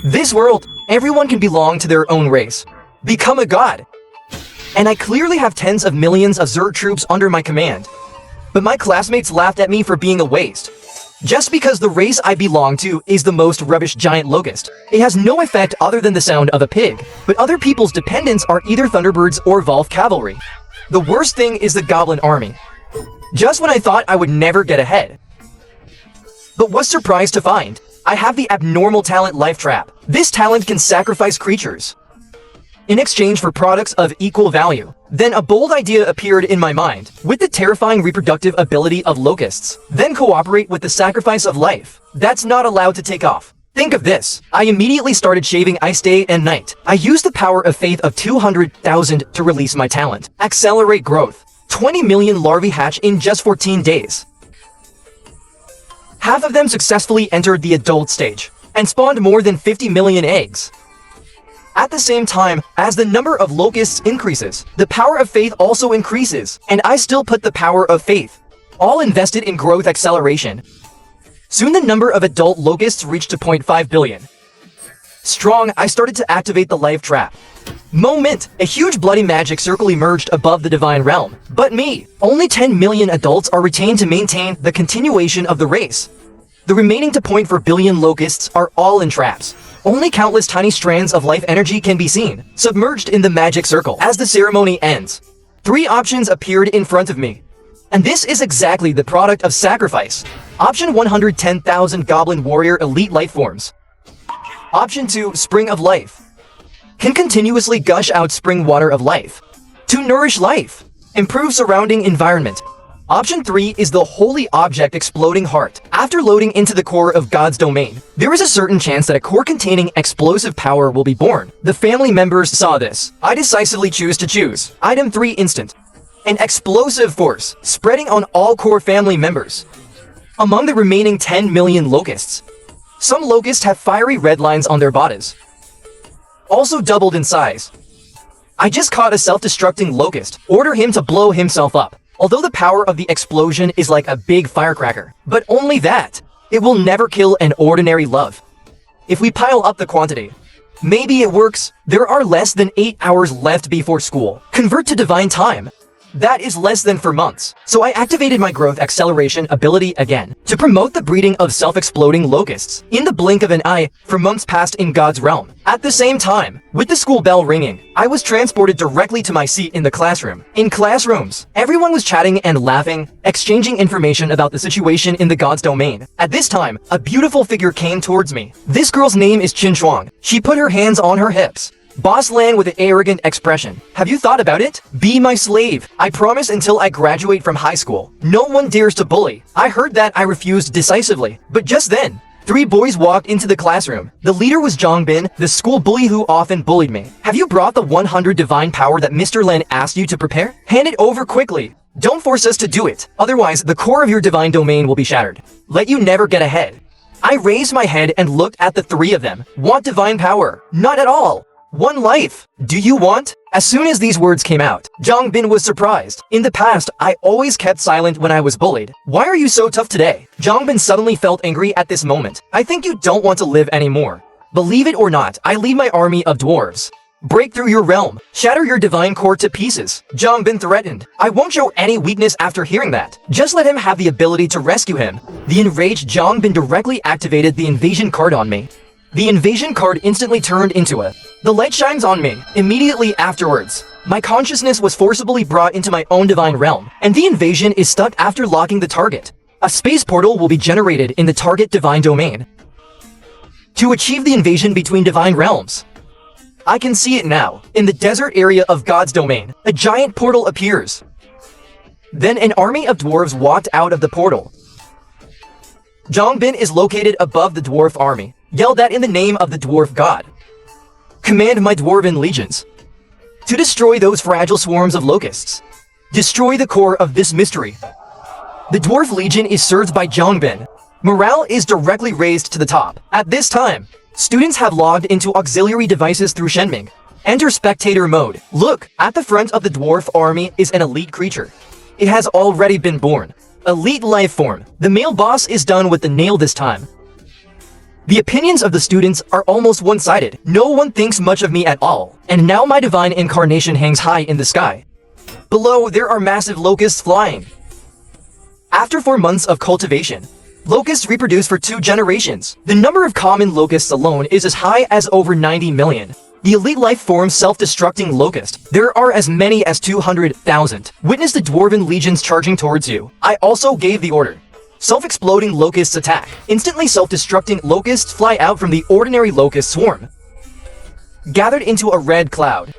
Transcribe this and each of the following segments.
This world, everyone can belong to their own race. Become a god. And I clearly have tens of millions of Zerg troops under my command. But my classmates laughed at me for being a waste. Just because the race I belong to is the most rubbish giant locust. It has no effect other than the sound of a pig, but other people's dependents are either Thunderbirds or Volf cavalry. The worst thing is the Goblin army. Just when I thought I would never get ahead. But was surprised to find, I have the abnormal talent Life Trap. This talent can sacrifice creatures in exchange for products of equal value. Then a bold idea appeared in my mind. With the terrifying reproductive ability of locusts, then cooperate with the sacrifice of life. That's not allowed to take off. Think of this. I immediately started shaving ice day and night. I used the power of faith of 200,000 to release my talent. Accelerate growth. 20 million larvae hatch in just 14 days. Half of them successfully entered the adult stage and spawned more than 50 million eggs. At the same time, as the number of locusts increases, the power of faith also increases, and I still put the power of faith, all invested in growth acceleration. Soon the number of adult locusts reached to 0.5 billion. Strong, I started to activate the Life Trap. Moment! A huge bloody magic circle emerged above the divine realm. But me! Only 10 million adults are retained to maintain the continuation of the race. The remaining 2.4 billion locusts are all in traps. Only countless tiny strands of life energy can be seen, submerged in the magic circle. As the ceremony ends, 3 options appeared in front of me. And this is exactly the product of sacrifice. Option 110,000 Goblin Warrior Elite Life Forms. Option 2, Spring of Life. Can continuously gush out spring water of life. To nourish life. Improve surrounding environment. Option 3 is the Holy Object Exploding Heart. After loading into the core of God's domain, there is a certain chance that a core containing explosive power will be born. The family members saw this. I decisively choose. Item 3 Instant. An explosive force, spreading on all core family members. Among the remaining 10 million locusts, some locusts have fiery red lines on their bodies. Also doubled in size. I just caught a self-destructing locust. Order him to blow himself up. Although the power of the explosion is like a big firecracker. But only that. It will never kill an ordinary love. If we pile up the quantity, maybe it works. There are less than 8 hours left before school. Convert to divine time. That is less than 4 months. So I activated my growth acceleration ability again to promote the breeding of self-exploding locusts. In the blink of an eye, for months passed in God's realm. At the same time, with the school bell ringing, I was transported directly to my seat in the classroom. In classrooms, everyone was chatting and laughing, exchanging information about the situation in the God's domain. At this time, a beautiful figure came towards me. This girl's name is Chin Shuang. She put her hands on her hips. Boss Lan with an arrogant expression. Have you thought about it? Be my slave. I promise until I graduate from high school, no one dares to bully. I heard that. I refused decisively. But just then, 3 boys walked into the classroom. The leader was Zhang Bin, the school bully who often bullied me. Have you brought the 100 divine power that Mr. Len asked you to prepare? Hand it over quickly. Don't force us to do it. Otherwise, the core of your divine domain will be shattered. Let you never get ahead. I raised my head and looked at the 3 of them. Want divine power? Not at all. 1 life. Do you want? As soon as these words came out, Zhang Bin was surprised. In the past, I always kept silent when I was bullied. Why are you so tough today? Zhang Bin suddenly felt angry at this moment. I think you don't want to live anymore. Believe it or not, I lead my army of dwarves. Break through your realm. Shatter your divine core to pieces. Zhang Bin threatened. I won't show any weakness after hearing that. Just let him have the ability to rescue him. The enraged Zhang Bin directly activated the invasion card on me. The invasion card instantly turned into a. The light shines on me. Immediately afterwards, my consciousness was forcibly brought into my own divine realm, and the invasion is stuck after locking the target. A space portal will be generated in the target divine domain to achieve the invasion between divine realms. I can see it now. In the desert area of God's domain, a giant portal appears. Then an army of dwarves walked out of the portal. Zhang Bin is located above the dwarf army. Yell that in the name of the dwarf god. Command my dwarven legions to destroy those fragile swarms of locusts. Destroy the core of this mystery. The dwarf legion is served by Zhang Bin. Morale is directly raised to the top. At this time, students have logged into auxiliary devices through Shenming. Enter spectator mode. Look, at the front of the dwarf army is an elite creature. It has already been born. Elite life form. The male boss is done with the nail this time. The opinions of the students are almost one-sided. No one thinks much of me at all. And now my divine incarnation hangs high in the sky. Below, there are massive locusts flying. After 4 months of cultivation, locusts reproduce for 2 generations. The number of common locusts alone is as high as over 90 million. The elite life form self-destructing locust. There are as many as 200,000. Witness the dwarven legions charging towards you. I also gave the order. Self-exploding locusts attack. Instantly self-destructing locusts fly out from the ordinary locust swarm, gathered into a red cloud.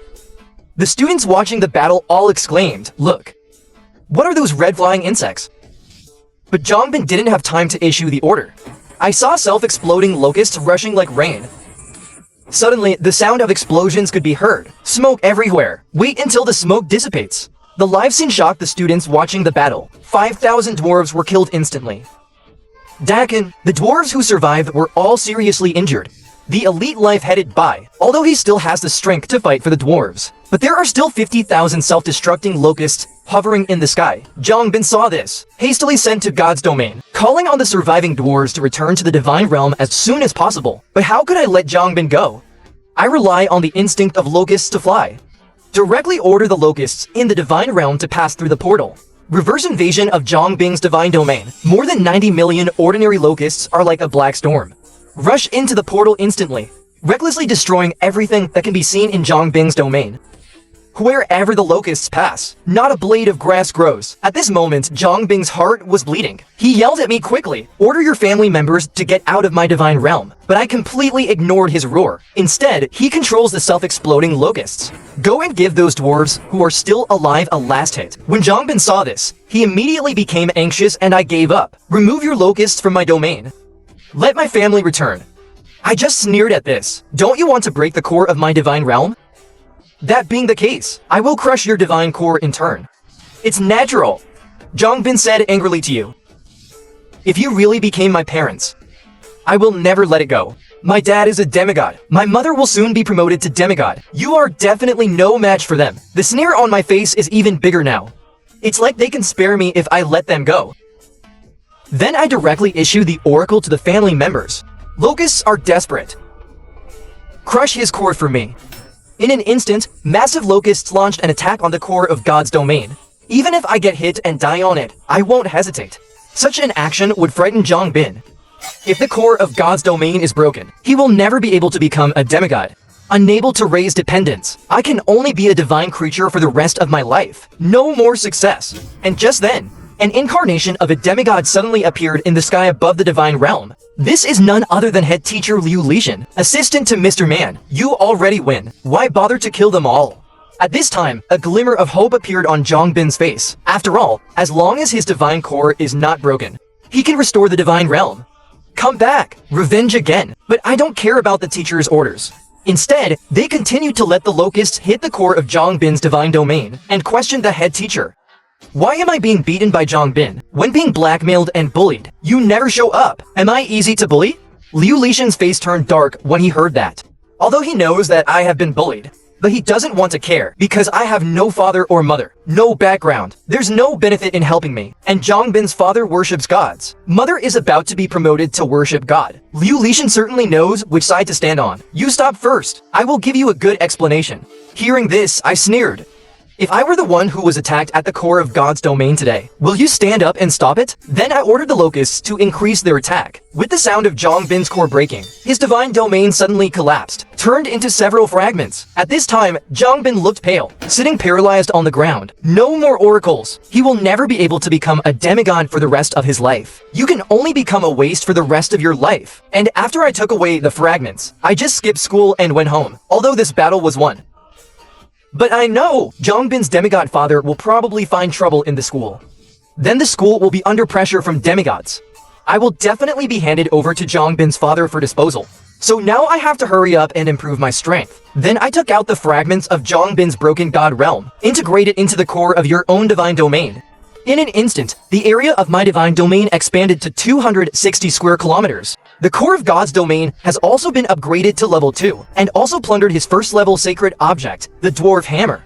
The students watching the battle all exclaimed, "Look! What are those red flying insects?" But Jongbin didn't have time to issue the order. I saw self-exploding locusts rushing like rain. Suddenly, the sound of explosions could be heard. Smoke everywhere. Wait until the smoke dissipates. The live scene shocked the students watching the battle. 5,000 dwarves were killed instantly. Dakin, the dwarves who survived were all seriously injured. The elite life headed by, although he still has the strength to fight for the dwarves. But there are still 50,000 self-destructing locusts hovering in the sky. Jongbin saw this, hastily sent to God's domain, calling on the surviving dwarves to return to the divine realm as soon as possible. But how could I let Jongbin go? I rely on the instinct of locusts to fly. Directly order the locusts in the divine realm to pass through the portal. Reverse invasion of Jongbin's divine domain. More than 90 million ordinary locusts are like a black storm. Rush into the portal instantly, recklessly destroying everything that can be seen in Jongbin's domain. Wherever the locusts pass, not a blade of grass grows. At this moment, Jongbin's heart was bleeding. He yelled at me quickly, "Order your family members to get out of my divine realm." But I completely ignored his roar. Instead, he controls the self-exploding locusts. Go and give those dwarves who are still alive a last hit. When Jongbin saw this, he immediately became anxious and I gave up. Remove your locusts from my domain. Let my family return. I just sneered at this. Don't you want to break the core of my divine realm? That being the case, I will crush your divine core in turn. It's natural, Jongbin said angrily to you. If you really became my parents, I will never let it go. My dad is a demigod. My mother will soon be promoted to demigod. You are definitely no match for them. The sneer on my face is even bigger now. It's like they can spare me if I let them go. Then I directly issue the oracle to the family members. Locusts are desperate. Crush his core for me. In an instant, massive locusts launched an attack on the core of God's domain. Even if I get hit and die on it, I won't hesitate. Such an action would frighten Jongbin. If the core of God's domain is broken, he will never be able to become a demigod. Unable to raise dependents, I can only be a divine creature for the rest of my life. No more success. And just then, an incarnation of a demigod suddenly appeared in the sky above the divine realm. This is none other than head teacher Liu Lishan, assistant to Mr. Man. You already win. Why bother to kill them all? At this time, a glimmer of hope appeared on Jongbin's face. After all, as long as his divine core is not broken, he can restore the divine realm. Come back, revenge again. But I don't care about the teacher's orders. Instead, they continued to let the locusts hit the core of Jongbin's divine domain and question the head teacher. Why am I being beaten by Jongbin? When being blackmailed and bullied, you never show up. Am I easy to bully? Liu Lishan's face turned dark when he heard that. Although he knows that I have been bullied, but he doesn't want to care because I have no father or mother, no background. There's no benefit in helping me. And Jongbin's father worships gods. Mother is about to be promoted to worship God. Liu Lishan certainly knows which side to stand on. You stop first. I will give you a good explanation. Hearing this, I sneered. If I were the one who was attacked at the core of God's domain today, will you stand up and stop it? Then I ordered the locusts to increase their attack. With the sound of Jongbin's core breaking, his divine domain suddenly collapsed, turned into several fragments. At this time, Jongbin looked pale, sitting paralyzed on the ground. No more oracles. He will never be able to become a demigod for the rest of his life. You can only become a waste for the rest of your life. And after I took away the fragments, I just skipped school and went home, although this battle was won. But I know Jongbin's demigod father will probably find trouble in the school. Then the school will be under pressure from demigods. I will definitely be handed over to Jongbin's father for disposal. So now I have to hurry up and improve my strength. Then I took out the fragments of Jongbin's broken god realm, integrate it into the core of your own divine domain. In an instant, the area of my divine domain expanded to 260 square kilometers. The core of God's domain has also been upgraded to level 2, and also plundered his first level sacred object, the dwarf hammer.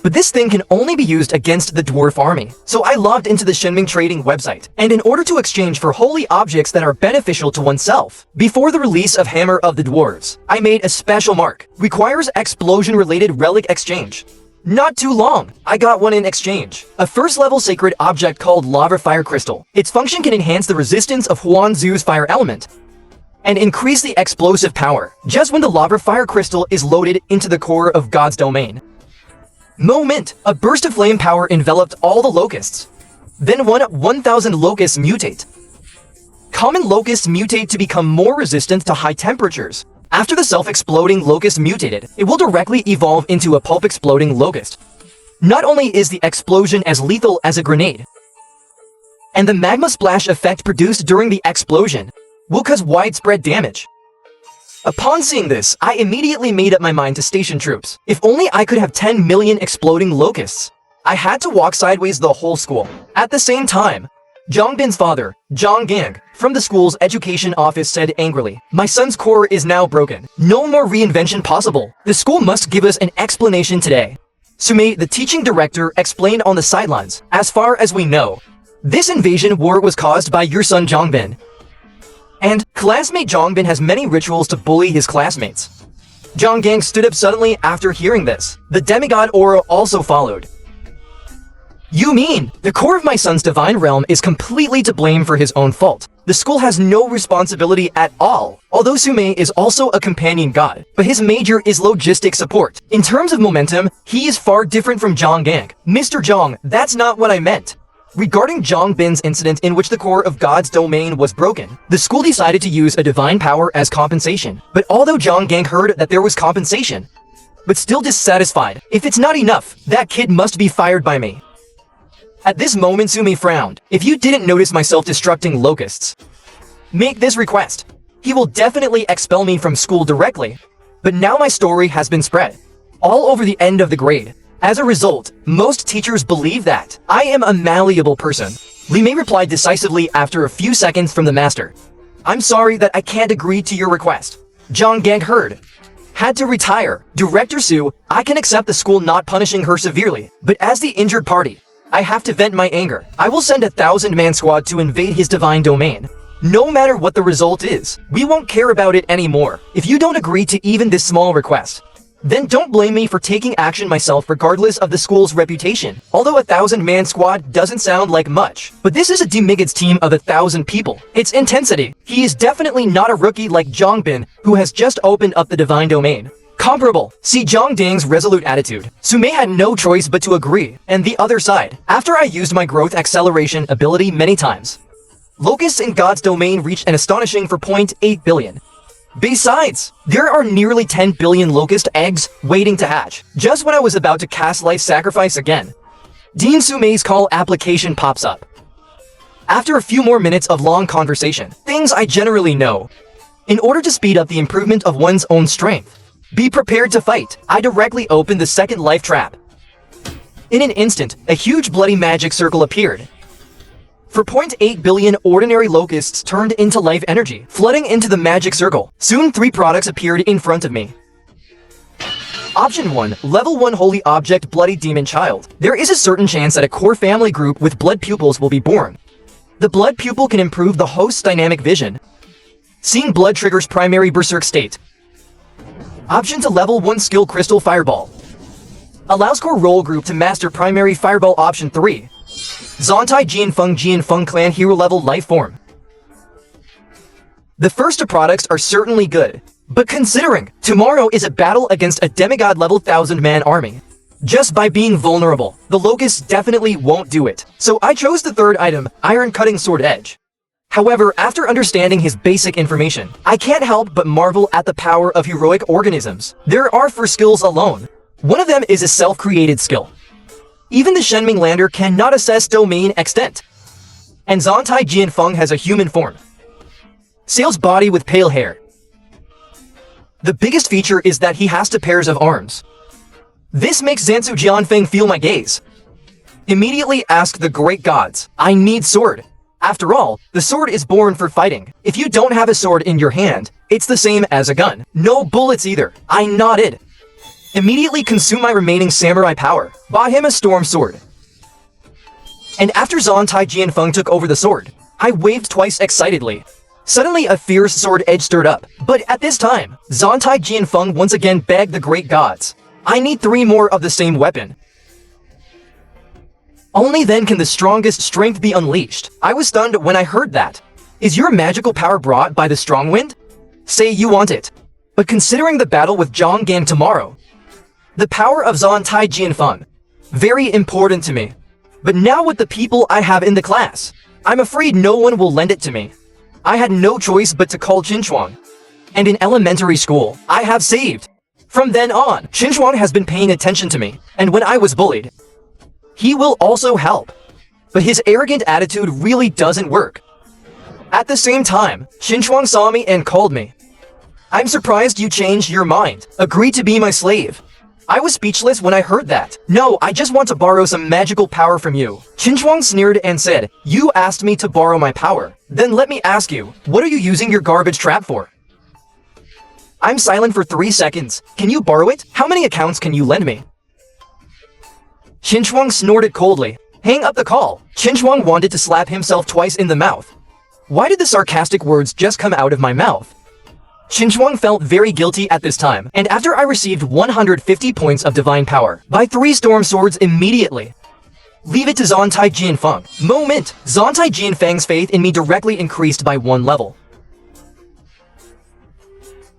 But this thing can only be used against the dwarf army. So I logged into the Shenming trading website, and in order to exchange for holy objects that are beneficial to oneself, before the release of Hammer of the Dwarves, I made a special mark. Requires explosion-related relic exchange. Not too long, I got one in exchange. A first-level sacred object called Lava Fire Crystal. Its function can enhance the resistance of Huan Zu's fire element and increase the explosive power, just when the Lava Fire Crystal is loaded into the core of God's domain. Moment! A burst of flame power enveloped all the locusts. Then 1,000 locusts mutate. Common locusts mutate to become more resistant to high temperatures. After the self-exploding locust mutated, it will directly evolve into a pulp-exploding locust. Not only is the explosion as lethal as a grenade, and the magma splash effect produced during the explosion will cause widespread damage. Upon seeing this, I immediately made up my mind to station troops. If only I could have 10 million exploding locusts. I had to walk sideways the whole school. At the same time, Zhongbin's father, Zhang Gang, from the school's education office said angrily, "My son's core is now broken. No more reinvention possible. The school must give us an explanation today." Sumei, the teaching director, explained on the sidelines, "As far as we know, this invasion war was caused by your son Zhongbin. And classmate Zhongbin has many rituals to bully his classmates." Zhang Gang stood up suddenly after hearing this. The demigod aura also followed. "You mean, the core of my son's divine realm is completely to blame for his own fault. The school has no responsibility at all. Although Sumei is also a companion god, but his major is logistic support. In terms of momentum, he is far different from Zhang Gang. Mr. Zhang, that's not what I meant." Regarding Zhongbin's incident in which the core of God's domain was broken, the school decided to use a divine power as compensation. But although Zhang Gang heard that there was compensation, but still dissatisfied, "If it's not enough, that kid must be fired by me." At this moment, Sumei frowned. "If you didn't notice my self-destructing locusts, make this request. He will definitely expel me from school directly. But now my story has been spread all over the end of the grade. As a result, most teachers believe that I am a malleable person." Li Mei replied decisively after a few seconds from the master. "I'm sorry that I can't agree to your request." Zhang Gang heard. Had to retire. Director Su, I can accept the school not punishing her severely, but as the injured party, I have to vent my anger. I will send 1,000-man squad to invade his divine domain. No matter what the result is, we won't care about it anymore. If you don't agree to even this small request, then don't blame me for taking action myself regardless of the school's reputation. Although 1,000-man squad doesn't sound like much, but this is a demigod's team of 1,000 people. Its intensity. He is definitely not a rookie like Zhongbin, who has just opened up the divine domain. Comparable. See Zhang Ding's resolute attitude. Sumei had no choice but to agree. And the other side. After I used my growth acceleration ability many times, locusts in God's domain reached an astonishing 4.8 billion. Besides, there are nearly 10 billion locust eggs waiting to hatch. Just when I was about to cast life sacrifice again, Dean Sumei's call application pops up. After a few more minutes of long conversation, things I generally know. In order to speed up the improvement of one's own strength, be prepared to fight. I directly opened the second life trap. In an instant, a huge bloody magic circle appeared. 4.8 billion ordinary locusts turned into life energy, flooding into the magic circle. Soon 3 products appeared in front of me. Option 1. Level 1 Holy Object Bloody Demon Child. There is a certain chance that a core family group with blood pupils will be born. The blood pupil can improve the host's dynamic vision. Seeing blood triggers primary berserk state. Option to level 1 Skill Crystal Fireball. Allows core role group to master primary fireball. Option 3. Zontai Jianfeng Clan Hero Level Life Form. The first 2 products are certainly good, but considering tomorrow is a battle against a demigod level 1,000-man army, just by being vulnerable, the locusts definitely won't do it. So I chose the third item, Iron Cutting Sword Edge. However, after understanding his basic information, I can't help but marvel at the power of heroic organisms. There are 4 skills alone. One of them is a self-created skill. Even the Shenming Lander cannot assess domain extent. And Zontai Jianfeng has a human form. Sail's body with pale hair. The biggest feature is that he has 2 pairs of arms. This makes Zansu Jianfeng feel my gaze. Immediately ask the great gods, I need sword. After all, the sword is born for fighting. If you don't have a sword in your hand, it's the same as a gun. No bullets either. I nodded. immediately consume my remaining samurai power, bought him a storm sword. And after Zon Tai Jianfeng took over the sword, I waved twice excitedly. Suddenly a fierce sword edge stirred up, but at this time, Zon Tai Jianfeng once again begged the great gods, I need 3 more of the same weapon. Only then can the strongest strength be unleashed. I was stunned when I heard that. Is your magical power brought by the strong wind? Say you want it. But considering the battle with Zhang Gang tomorrow, the power of Zon Tai Jianfeng, very important to me. But now with the people I have in the class, I'm afraid no one will lend it to me. I had no choice but to call Qinchuan. And in elementary school, I have saved. From then on, Qinchuan has been paying attention to me, and when I was bullied, he will also help. But his arrogant attitude really doesn't work. At the same time, Qinchuan saw me and called me. I'm surprised you changed your mind. Agree to be my slave. I was speechless when I heard that. No, I just want to borrow some magical power from you. Qinchuan sneered and said, you asked me to borrow my power. Then let me ask you, what are you using your garbage trap for? I'm silent for 3 seconds. Can you borrow it? How many accounts can you lend me? Qinchuan snorted coldly. Hang up the call. Qinchuan wanted to slap himself twice in the mouth. Why did the sarcastic words just come out of my mouth? Qinchuan felt very guilty at this time, and after I received 150 points of divine power, buy 3 storm swords immediately. Leave it to Zon Tai Jianfeng. Moment! Zon Tai Jianfeng's faith in me directly increased by 1 level.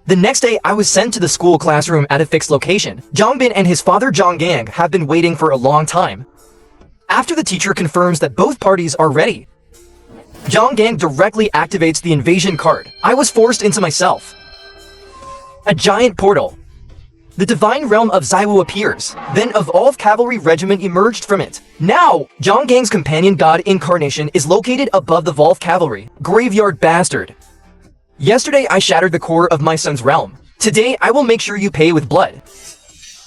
The next day, I was sent to the school classroom at a fixed location. Zhang Bin and his father Zhang Gang have been waiting for a long time. After the teacher confirms that both parties are ready, Zhang Gang directly activates the invasion card. I was forced into myself. A giant portal. The divine realm of Zaiwu appears. Then a Evolved Cavalry regiment emerged from it. Now, Zhang Gang's companion god incarnation is located above the Evolved Cavalry. Graveyard bastard. Yesterday I shattered the core of my son's realm. Today I will make sure you pay with blood.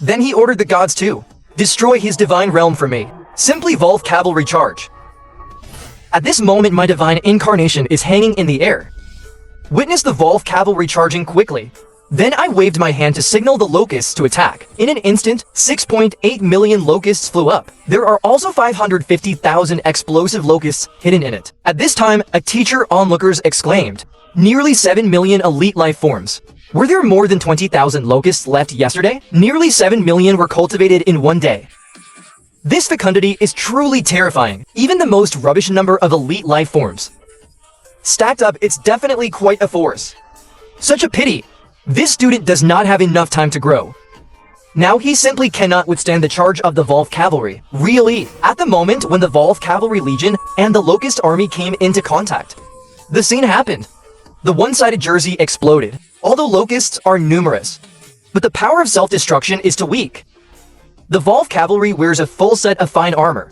Then he ordered the gods to destroy his divine realm for me. Simply Evolved Cavalry charge. At this moment my divine incarnation is hanging in the air. Witness the Evolved Cavalry charging quickly. Then I waved my hand to signal the locusts to attack. In an instant, 6.8 million locusts flew up. There are also 550,000 explosive locusts hidden in it. At this time, a teacher onlookers exclaimed, nearly 7 million elite life forms. Were there more than 20,000 locusts left yesterday? Nearly 7 million were cultivated in one day. This fecundity is truly terrifying. Even the most rubbish number of elite life forms stacked up, it's definitely quite a force. Such a pity. This student does not have enough time to grow. Now he simply cannot withstand the charge of the Evolved Cavalry. Really, at the moment when the Evolved Cavalry Legion and the Locust Army came into contact, the scene happened. The one-sided jersey exploded. Although locusts are numerous, but the power of self-destruction is too weak. The Evolved Cavalry wears a full set of fine armor.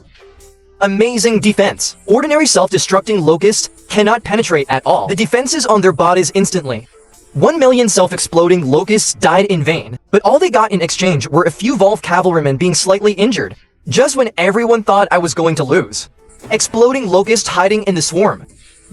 Amazing defense. Ordinary self-destructing locusts cannot penetrate at all. The defenses on their bodies instantly. 1 million self-exploding locusts died in vain, but all they got in exchange were a few Evolved Cavalrymen being slightly injured, just when everyone thought I was going to lose. Exploding locust hiding in the swarm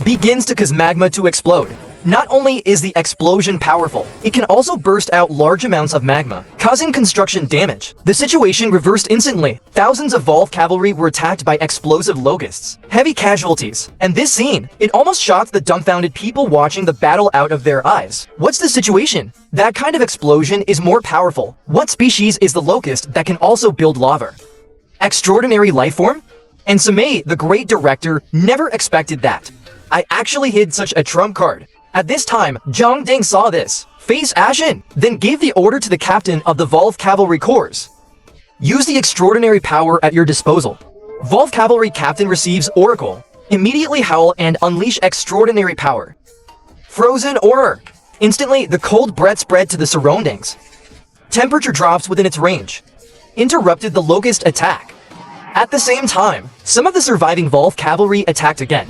begins to cause magma to explode. Not only is the explosion powerful, it can also burst out large amounts of magma, causing construction damage. The situation reversed instantly. Thousands of Evolved Cavalry were attacked by explosive locusts. Heavy casualties. And this scene, it almost shocked the dumbfounded people watching the battle out of their eyes. What's the situation? That kind of explosion is more powerful. What species is the locust that can also build lava? Extraordinary life form? And Samei, the great director, never expected that. I actually hid such a trump card. At this time, Zhang Ding saw this, face ashen, then gave the order to the captain of the Evolved Cavalry Corps. Use the extraordinary power at your disposal. Evolved Cavalry captain receives Oracle. Immediately howl and unleash extraordinary power. Frozen Aura. Instantly, the cold breath spread to the surroundings. Temperature drops within its range. Interrupted the locust attack. At the same time, some of the surviving Evolved Cavalry attacked again.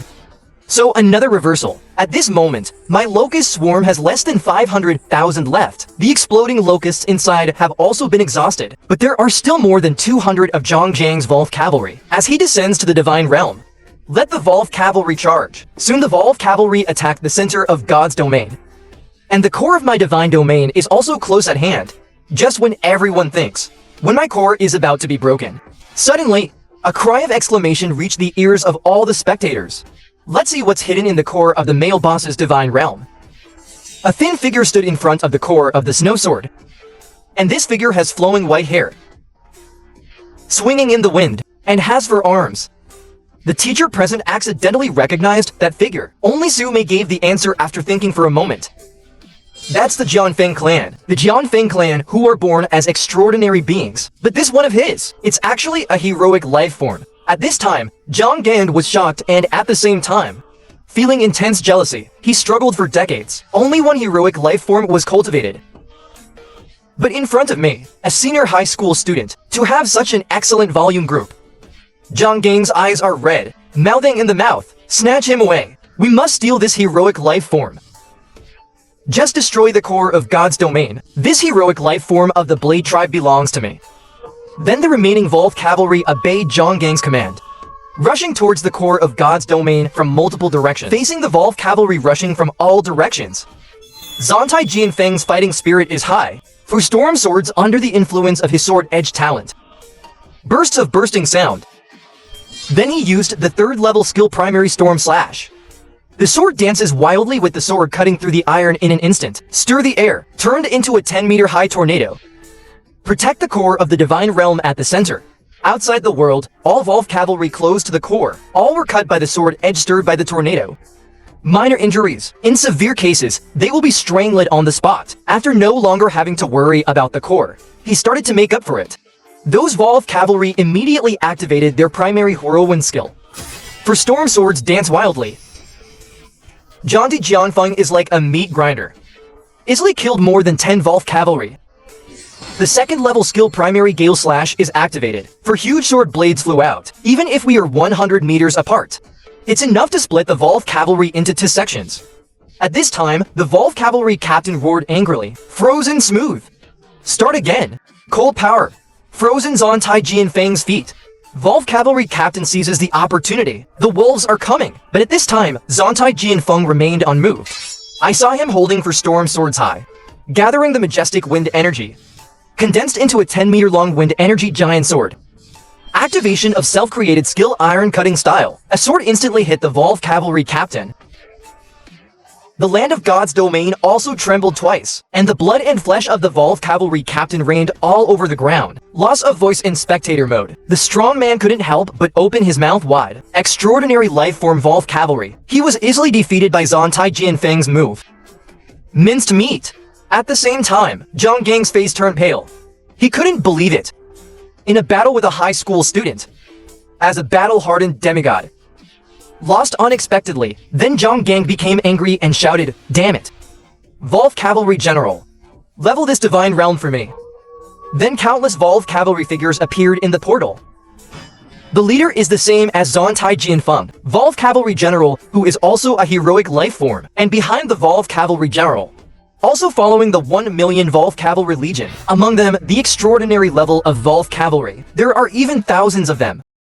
So another reversal. At this moment, my locust swarm has less than 500,000 left. The exploding locusts inside have also been exhausted, but there are still more than 200 of Zhang Jiang's Evolved Cavalry. As he descends to the Divine Realm, let the Evolved Cavalry charge. Soon the Evolved Cavalry attack the center of God's domain. And the core of my Divine Domain is also close at hand. just when everyone thinks, when my core is about to be broken. Suddenly, a cry of exclamation reached the ears of all the spectators. Let's see what's hidden in the core of the male boss's divine realm. A thin figure stood in front of the core of the snow sword. And this figure has flowing white hair, swinging in the wind, and has 4 arms. The teacher present accidentally recognized that figure. Only Sume gave the answer after thinking for a moment. That's the Jianfeng clan. The Jianfeng clan, who are born as extraordinary beings. But this one of his, it's actually a heroic life form. At this time, Zhang Gan was shocked and at the same time, feeling intense jealousy. He struggled for decades. Only one heroic life form was cultivated. But in front of me, a senior high school student, to have such an excellent volume group. Zhang Gang's eyes are red, mouthing in the mouth. Snatch him away. We must steal this heroic life form. Just destroy the core of God's domain. This heroic life form of the Blade tribe belongs to me. Then the remaining Volv cavalry obeyed Zhang Gang's command, rushing towards the core of God's domain from multiple directions. Facing the Volv cavalry rushing from all directions, Zontai Jianfeng's fighting spirit is high, for storm swords under the influence of his sword edge talent. Bursts of bursting sound. Then he used the 3rd level skill primary storm slash. The sword dances wildly with the sword cutting through the iron in an instant. Stir the air, turned into a 10-meter high tornado. Protect the core of the divine realm at the center. Outside the world, all Volv cavalry close to the core. All were cut by the sword edge stirred by the tornado. Minor injuries. In severe cases, they will be strangled on the spot. After no longer having to worry about the core, he started to make up for it. Those Volv cavalry immediately activated their primary whirlwind skill. For storm swords dance wildly. Zhangti Jianfeng is like a meat grinder. Easily killed more than 10 Volv cavalry. The 2nd level skill primary gale slash is activated. For huge sword blades flew out. Even if we are 100 meters apart, it's enough to split the Volv cavalry into 2 sections. At this time, the Volv cavalry captain roared angrily. Frozen smooth. Start again. Cold power. Frozen Zontai Jianfeng's feet. Volv cavalry captain seizes the opportunity. The wolves are coming. But at this time, Zontai Jianfeng remained unmoved. I saw him holding for storm swords high, gathering the majestic wind energy, condensed into a 10-meter long wind energy giant sword. Activation of self-created skill iron cutting style. A sword instantly hit the Volv cavalry captain. The land of God's domain also trembled twice, and the blood and flesh of the Volv cavalry captain rained all over the ground. Loss of voice in spectator mode. The strong man couldn't help but open his mouth wide. Extraordinary life form Volv cavalry. He was easily defeated by Zontai Jianfeng's move. Minced meat. At the same time, Zhang Gang's face turned pale. He couldn't believe it. In a battle with a high school student, as a battle-hardened demigod, lost unexpectedly. Then Zhang Gang became angry and shouted, "Damn it! Volv cavalry general, level this divine realm for me." Then countless Volv cavalry figures appeared in the portal. The leader is the same as Zontai Jianfeng, Volv cavalry general, who is also a heroic life form, and behind the Volv cavalry general, also following the 1 million Volv cavalry legion, among them the extraordinary level of Volv cavalry. There are even thousands of them.